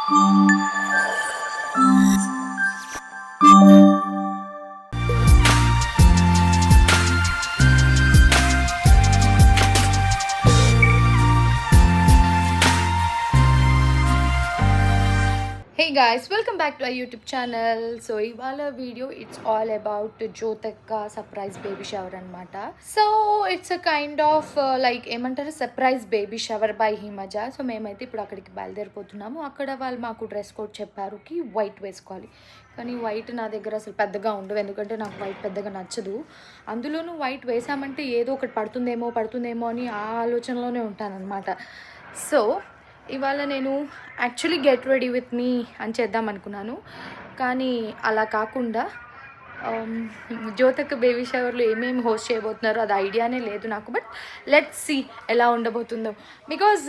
Hey guys, welcome back to our YouTube channel. So ivala video it's all about Jyothika surprise baby shower anamata. So it's a kind of like ఏమంటారు surprise baby shower by Himaja. So మేమైతే ఇప్పుడు అక్కడికి బయలుదేరిపోతున్నాము. అక్కడ వాళ్ళు మాకు dress code చెప్పారు కి white వేసుకోవాలి. కానీ వైట్ నా దగ్గర అసలు పెద్దగా ఉండదు, ఎందుకంటే నాకు వైట్ పెద్దగా నచ్చదు. అందులోనూ వైట్ వేసామంటే ఏదో ఒకటి పడుతుందేమో అని ఆ ఆలోచనలోనే ఉంటానన్నమాట. సో ఇవాళ నేను actually get ready with me అని చేద్దాం అనుకున్నాను, కానీ అలా కాకుండా జ్యోతిక బేబీ షవర్లో ఏమేమి హోస్ట్ చేయబోతున్నారో అది ఐడియానే లేదు నాకు. బట్ లెట్స్ సీ ఎలా ఉండబోతుందో. బికాజ్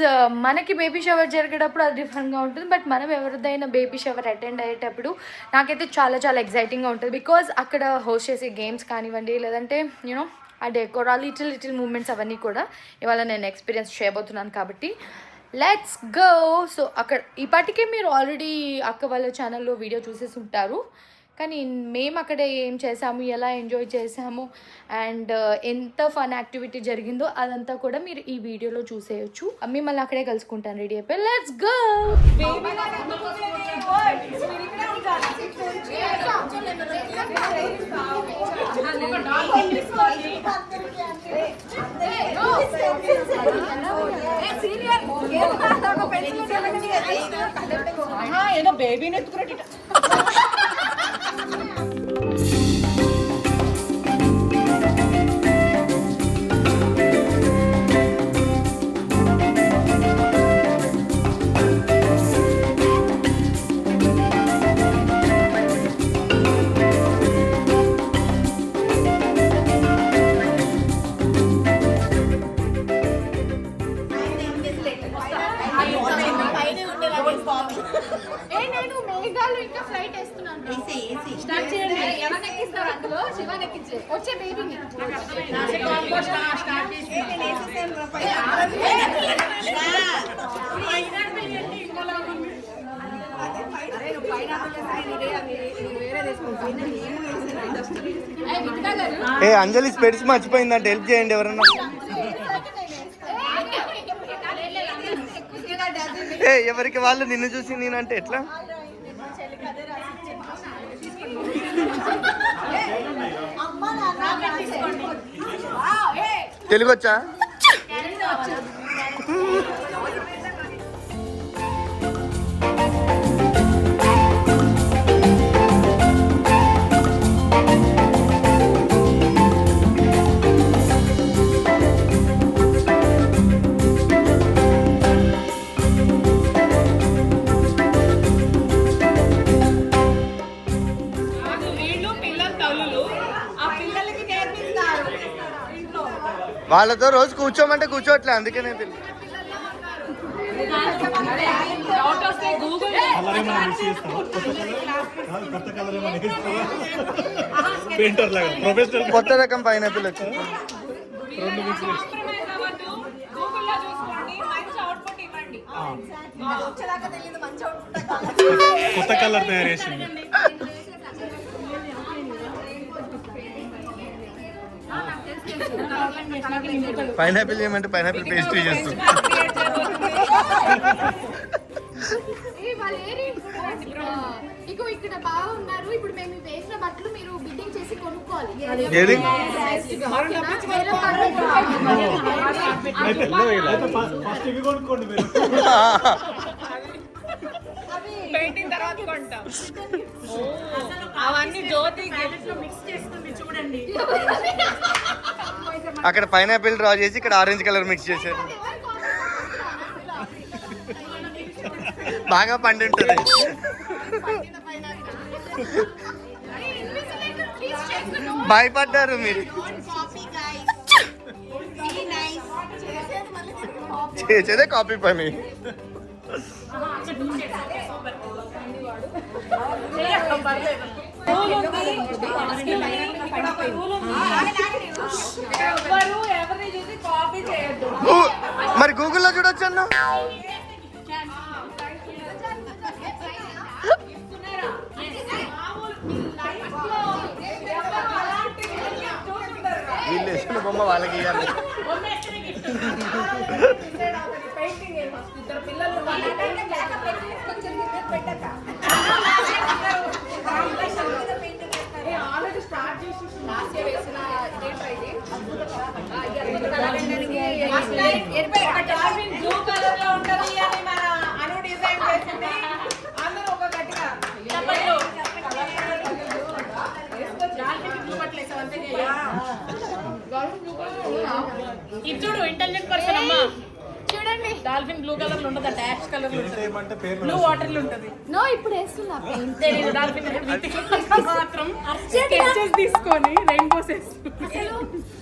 మనకి బేబీ షవర్ జరిగేటప్పుడు అది డిఫరెంట్గా ఉంటుంది, బట్ మనం ఎవరిదైనా బేబీ షవర్ అటెండ్ అయ్యేటప్పుడు నాకైతే చాలా చాలా ఎగ్జైటింగ్గా ఉంటుంది. బికాజ్ అక్కడ హోస్ట్ చేసే గేమ్స్ కానివ్వండి, లేదంటే యూనో ఆ డెకోర్ ఆ లిటిల్ మూమెంట్స్ అవన్నీ కూడా ఇవాళ నేను ఎక్స్పీరియన్స్ చేయబోతున్నాను. కాబట్టి లెట్స్ గో. సో అక్కడ ఈ పాటికే మీరు ఆల్రెడీ అక్క వాళ్ళ ఛానల్లో వీడియో చూసేసి ఉంటారు, కానీ మేము అక్కడ ఏం చేసాము, ఎలా ఎంజాయ్ చేసాము అండ్ ఎంత ఫన్ యాక్టివిటీ జరిగిందో అదంతా కూడా మీరు ఈ వీడియోలో చూసేయచ్చు. మిమ్మల్ని అక్కడే కలుసుకుంటాను. రెడీ అయిపోయి లెట్స్ గో. ఏదో బేబీని ఎత్తుకున్నట్టు నేను మేఘాలు ఇంకా ఫ్లైట్ వేస్తున్నాను. స్టార్ట్ చేయండి. ఎవరిని ఎక్కిస్తారు అందులో? శివాని ఎక్కించే వచ్చే బేబీని అంజలి స్పెడ్స్ మర్చిపోయిందంటే హెల్ప్ చేయండి ఎవరన్నా. ఎవరికి వాళ్ళు నిన్ను చూసి నేనంటే ఎట్లా? తెలుగు వచ్చా? వాళ్ళతో రోజు కూర్చోమంటే కూర్చోట్లే, అందుకనే తెలియదు. కొత్త రకం పైనాపిల్ వచ్చింది. కొత్త కలర్ తయారు చేసింది. పైనాపిల్ చేయమంటే పైనాపిల్ పేస్ట్రీ చేస్తుంది. ఇగో ఇక్కడ బాగా ఉన్నారు. ఇప్పుడు మేము వేసిన బట్టలు మీరు బిడ్డింగ్ చేసి కొనుక్కోవాలి. ఏది పెయింటింగ్ తర్వాత కొంటాం. అవన్నీ జ్యోతి మిక్స్ చేస్తుంది చూడండి. అక్కడ పైనాపిల్ డ్రా చేసి ఇక్కడ ఆరెంజ్ కలర్ మిక్స్ చేశారు. బాగా పండి ఉంటుంది. భయపడ్డారు మీరు. చేసేదే కాపీ పని. మరి గూగుల్లో చూడొచ్చు అన్న. వీళ్ళు వేసిన బొమ్మ వాళ్ళకి ఇవ్వాలి. బ్లూ కలర్ లో ఉంటది అని మన అను డిజైన్ చేసింది. అందరూ ఒక గట్టిగా ఇది చూడు ఇంటెలిజెంట్ పర్సన్ అమ్మా చూడండి డాల్ఫిన్ బ్లూ కలర్ లో ఉండదు డాష్ కలర్ లో ఉంటుంది ఏమంటే పేరు బ్లూ వాటర్ లో ఉంటది నో ఇప్పుడు వేస్తున్నా పెయింట్ తెలియదు డాల్ఫిన్ మాత్రం స్కెచెస్ తీసుకొని రెయిన్బోస్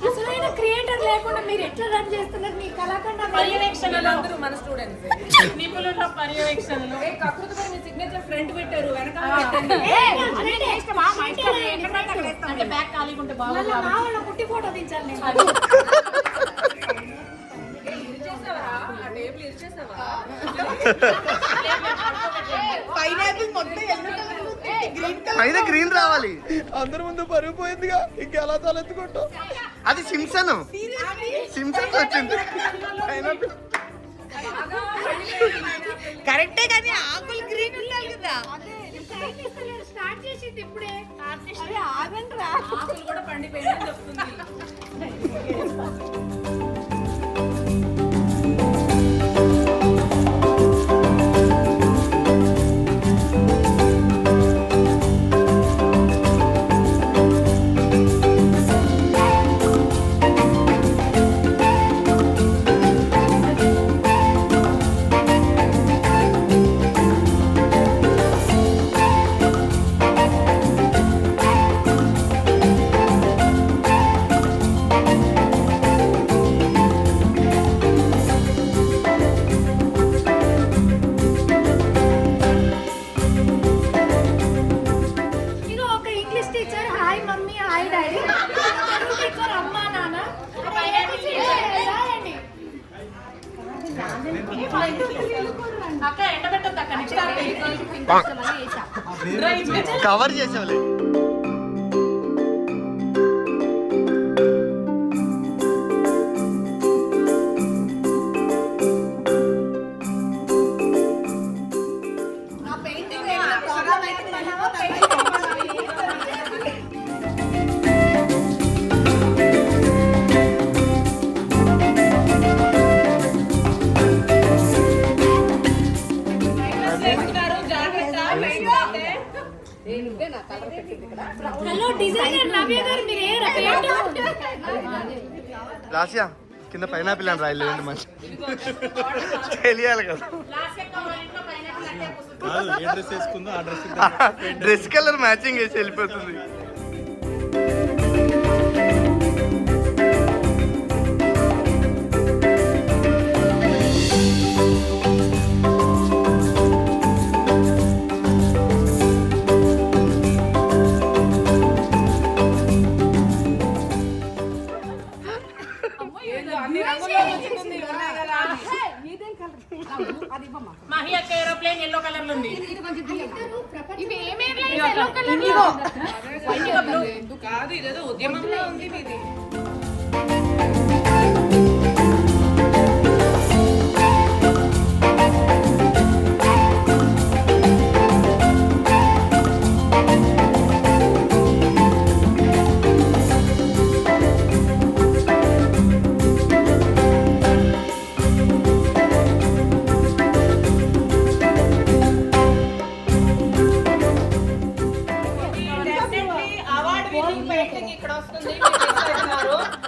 అసలైన క్రియేటర్ లేకుండా మీరు ఎట్లా రన్ చేస్తున్నారు మీ కళాఖండ పర్యవేక్షణలో అందరూ మన స్టూడెంట్స్. నిపుణుల పర్యవేక్షణలో కకృతి మీ సిగ్నేచర్ ఫ్రంట్ పెట్టారు వెనకాల అంటే బ్యాక్ ఖాళీగా ఉంటే బాగుంది పుట్టి ఫోటో దించాలి నేను పైన గ్రీన్ రావాలి. అందరి ముందు పరుగు పోయిందిగా ఇంకెలా తలెత్తుకుంటాం. అది సిమ్సన్ వచ్చింది. కరెక్టే కానీ ఆకులు గ్రీన్ ఉండాలి కదా. స్టార్ట్ చేసింది ఇప్పుడే ఆగండి రా ఆకులు కూడా పండిపోయిందని చెప్తుంది. ఇగో ఒక English teacher hi mummy hi daddy Telugu teacher అమ్మా నాన్న అక్క ఎండబెట్టద్దు అక్క నెక్స్ట్ కవర్ చేసేవాళ్ళు. హలో డిజైనర్ నవ్య గారు మీరు ఏ రకం రాసియా కింద పైనాపిల్ అని రాయలేదు మంచి తెలియాలి కదా. కాదు ఏ డ్రెస్ వేసుకుందో ఆ డ్రెస్ డ్రెస్ కలర్ మ్యాచింగ్ వేసి వెళ్ళిపోతుంది. మహి అక్క ఏరోప్లేన్ ఎల్లో కలర్ లో ఉంది ఇవి ఏమేమి కాదు ఇదేదో ఉద్యమంలో ఉంది మీది.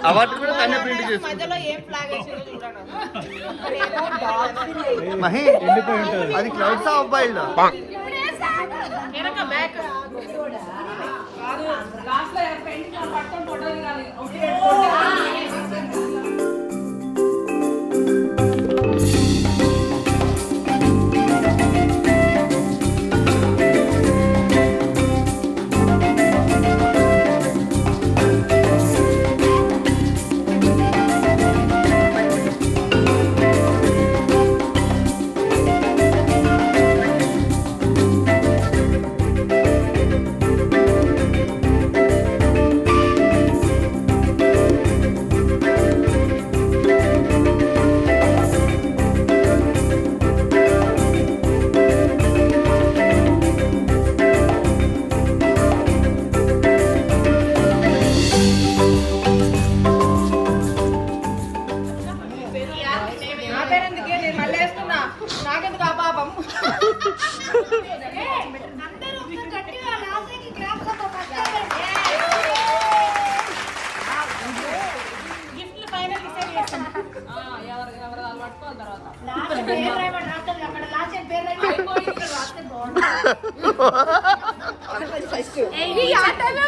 అవార్డు కూడా తనే ప్రింట్ చేస్తుంది. మధ్యలో ఏం ఫ్లాగ్ వచ్చిందో చూడండి. మహి ఎండిపోయి ఉంటుంది. అది క్లౌడ్స్ అబ్బాయిల వెనక బ్యాక్ కాదు లాస్ట్ లో పెయింటింగ్ పట్టుకొని ఫోటో దిగాలి. గిఫ్ట్లు ఫైనల్ డిసైడ్ చేస్తాం. ఎవరు వాళ్ళు పట్టుకోవాలి తర్వాత. ఈ ఆటలో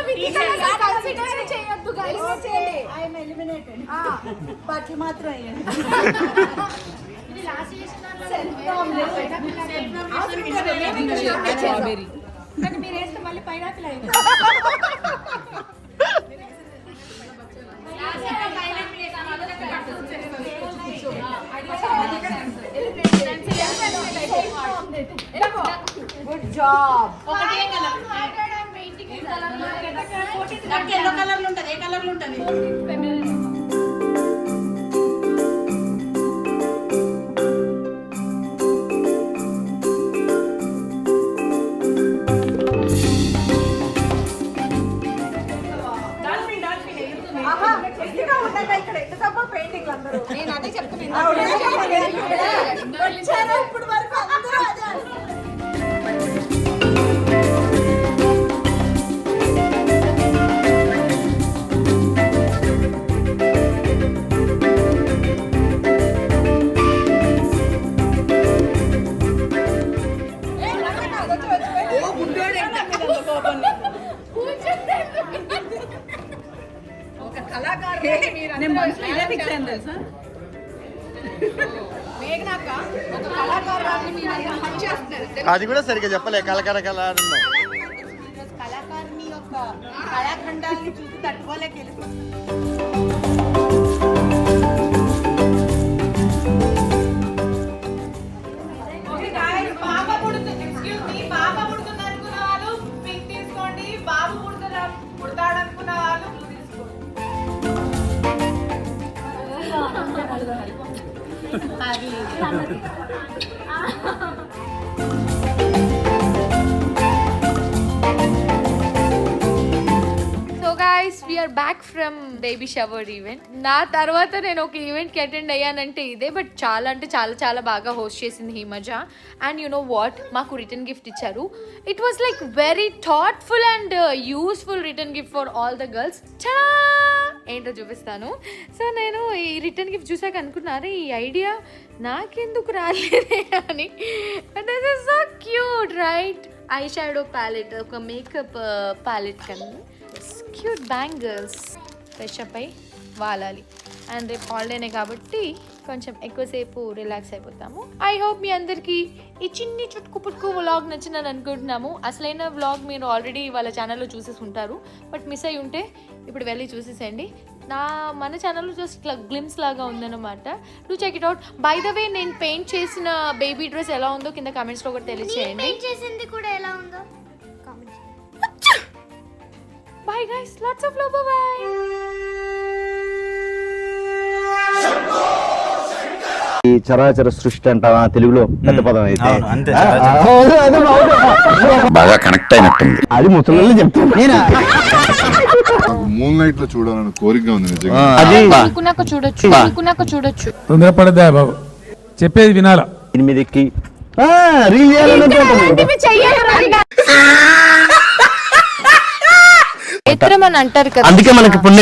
కన్సిడర్ చేయొద్దు guys. బట్టలు మాత్రం స్ట్రాబెర్రీ మీరు వేస్తే మళ్ళీ పైనాపిల్ అయింది. Good job. ఒకటే కలర్ ఎల్లో కలర్ లో ఉంటది. ఏ కలర్ లో ఉంటది? ఇక్కడ ఎందుకమ్మా పెయింటింగ్ అందరూ? నేను అదే చెప్తున్నా. ఇప్పుడు వరకు అందరూ అదే అంటున్నారు. ఒక కళాకారు నేను మనసులో ఇలా ఫిక్స్ అయ్యాను తెలుసా? మేఘనాక ఒక కళాకారురాలు మీరు హత్య చేస్తున్నారు. అది కూడా సరిగ్గా చెప్పలే కలకర కల అన్నావు. కళాకారుని యొక్క కళాఖండాన్ని చూసి తట్టుకోలేక వెళ్ళిపోతుంది. పాప పుడుతుంది, ఎక్స్క్యూజ్ మీ, పాప పుడుతుంది అనుకున్న వాళ్ళు పింక్ తీసుకోండి. బాబు పుడతాడు అనుకున్న వాళ్ళు బ్లూ తీసుకోండి. So guys we are back from baby shower event. నా తర్వాత నేను ఒక ఈవెంట్కి అటెండ్ అయ్యానంటే ఇదే, బట్ చాలా అంటే చాలా చాలా బాగా హోస్ట్ చేసింది Himaja. And you know what, మాకు రిటర్న్ గిఫ్ట్ ఇచ్చారు. It was like very thoughtful and useful return gift for all the girls. ఏంటో చూపిస్తాను. సో నేను ఈ రిటర్న్ గిఫ్ట్ చూసాక అనుకున్నాను ఈ ఐడియా నాకెందుకు రాలేదే అని. This is so cute right. I shadow palette, ఒక మేకప్ ప్యాలెట్ కన్నా క్యూట్ బ్యాంగిల్స్. ఫ్రెష్ అప్ అయి వాలాలి. అండ్ రేపు హాలిడేనే కాబట్టి కొంచెం ఎక్కువసేపు రిలాక్స్ అయిపోతాము. ఐ హోప్ మీ అందరికీ ఈ చిన్ని చుట్టుకు పుట్టుకు వ్లాగ్ నచ్చిందని అనుకుంటున్నాము. అసలైన వ్లాగ్ మీరు ఆల్రెడీ వాళ్ళ ఛానల్లో చూసేసి ఉంటారు, బట్ మిస్ అయ్యి ఉంటే ఇప్పుడు వెళ్ళి చూసేసేయండి. మన ఛానల్లో జస్ట్ ఇట్లా గ్లిమ్స్ లాగా ఉందన్నమాట. Do check it out. By the way, నేను పెయింట్ చేసిన బేబీ డ్రెస్ ఎలా ఉందో కింద కామెంట్స్లో కూడా తెలియచేయండి. Bye guys, lots of love, bye. ఈ చరాచర సృష్టి అంటావా తెలుగులో పెద్ద పదం అయితే అంతే. బాగా కనెక్ట్ అయినట్టుంది. అది ముసలి చెప్తాను. మూన్ లైట్ లో చూడాలని కోరిక ఉంది నిజంగా. అది నాకు చూడొచ్చు. తొందరపడద్దా బాబు, చెప్పేది వినాలా. 8కి రీల్ ఎత్రం అని అంటారు కదా, అందుకే మనకి పుణ్య